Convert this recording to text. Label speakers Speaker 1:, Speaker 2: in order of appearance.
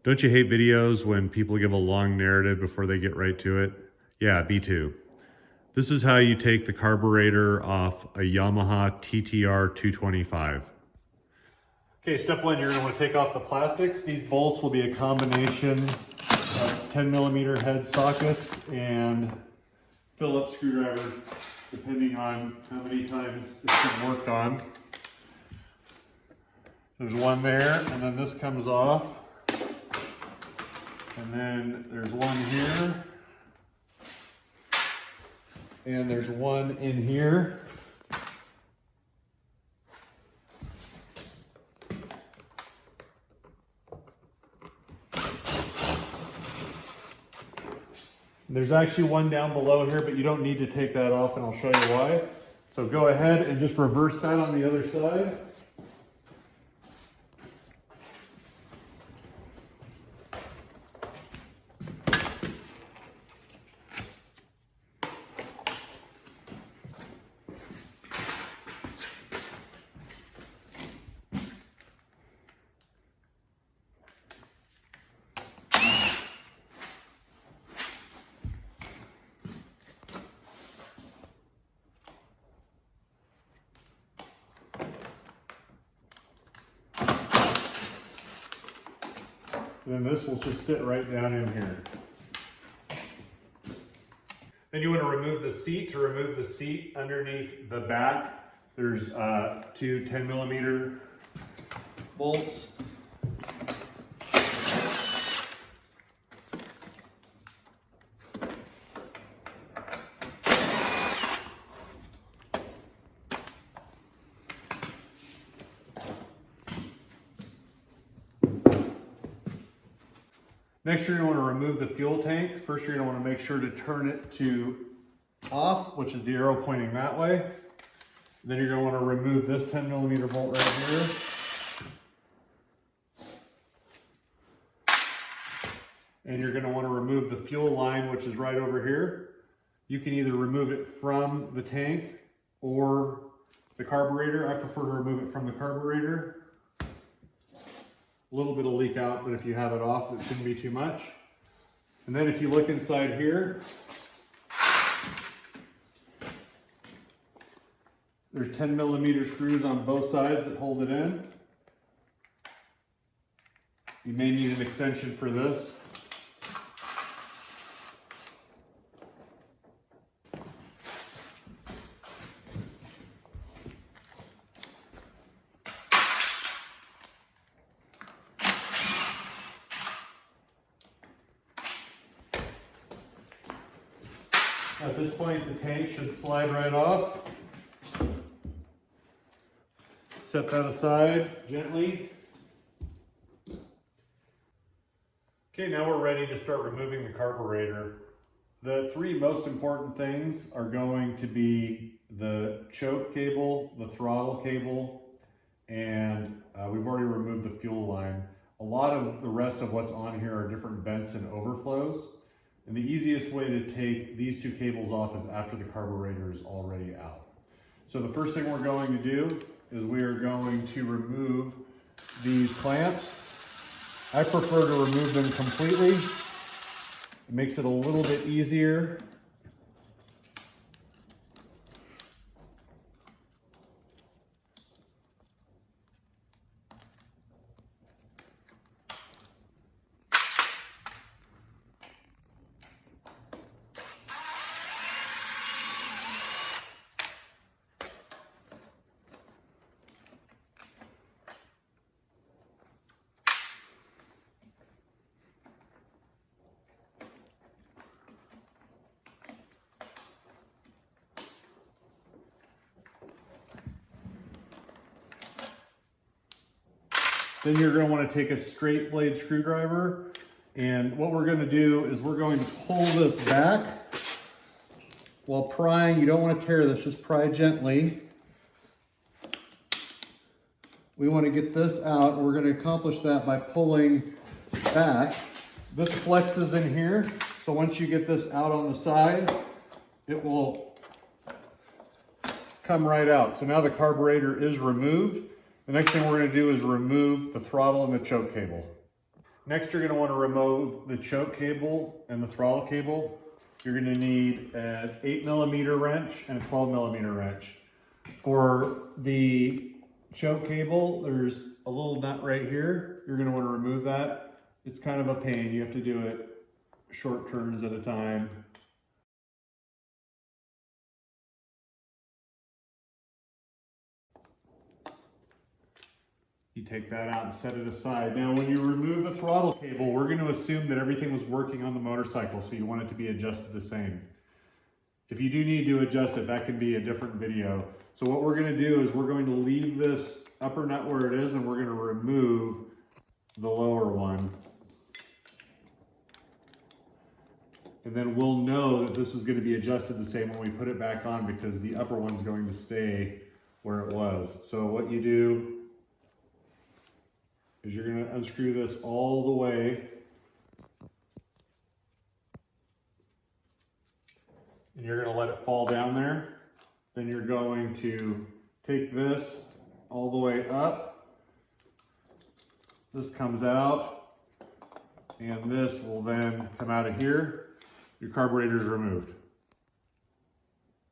Speaker 1: Don't you hate videos when people give a long narrative before they get right to it? Yeah, me too. This is how you take the carburetor off a Yamaha TTR 225. Okay, step one, you're going to want to take off the plastics. These bolts will be a combination of 10mm head sockets and Phillips screwdriver, depending on how many times it's been worked on. There's one there, and then this comes off. And then there's one here. And there's one in here. There's actually one down below here, but you don't need to take that off, and I'll show you why. So go ahead and just reverse that on the other side. Then this will just sit right down in here. Then you want to remove the seat. To remove the seat underneath the back, there's two 10mm bolts. Next, you're going to want to remove the fuel tank. First, you're going to want to make sure to turn it to off, which is the arrow pointing that way. Then you're going to want to remove this 10mm bolt right here. And you're going to want to remove the fuel line, which is right over here. You can either remove it from the tank or the carburetor. I prefer to remove it from the carburetor. A little bit of leak out, but if you have it off, it shouldn't be too much. And then if you look inside here, there's 10mm screws on both sides that hold it in. You may need an extension for this. At this point, the tank should slide right off. Set that aside gently. Okay, now we're ready to start removing the carburetor. The three most important things are going to be the choke cable, the throttle cable, and we've already removed the fuel line. A lot of the rest of what's on here are different vents and overflows. And the easiest way to take these two cables off is after the carburetor is already out. So the first thing we're going to do is we are going to remove these clamps. I prefer to remove them completely. It makes it a little bit easier. Then you're going to want to take a straight blade screwdriver, and what we're going to do is we're going to pull this back while prying. You don't want to tear this, just pry gently. We want to get this out, and we're going to accomplish that by pulling back. This flexes in here, so once you get this out on the side, it will come right out. So now the carburetor is removed. The next thing we're going to do is remove the throttle and the choke cable. Next, you're going to want to remove the choke cable and the throttle cable. You're going to need an 8mm wrench and a 12mm wrench. For the choke cable, there's a little nut right here. You're going to want to remove that. It's kind of a pain. You have to do it short turns at a time. You take that out and set it aside. Now, when you remove the throttle cable, we're going to assume that everything was working on the motorcycle, so you want it to be adjusted the same. If you do need to adjust it, that can be a different video. So what we're going to do is we're going to leave this upper nut where it is, and we're going to remove the lower one. And then we'll know that this is going to be adjusted the same when we put it back on, because the upper one's going to stay where it was. So what you do is you're going to unscrew this all the way, and you're going to let it fall down there. Then you're going to take this all the way up. This comes out, and this will then come out of here. Your carburetor is removed.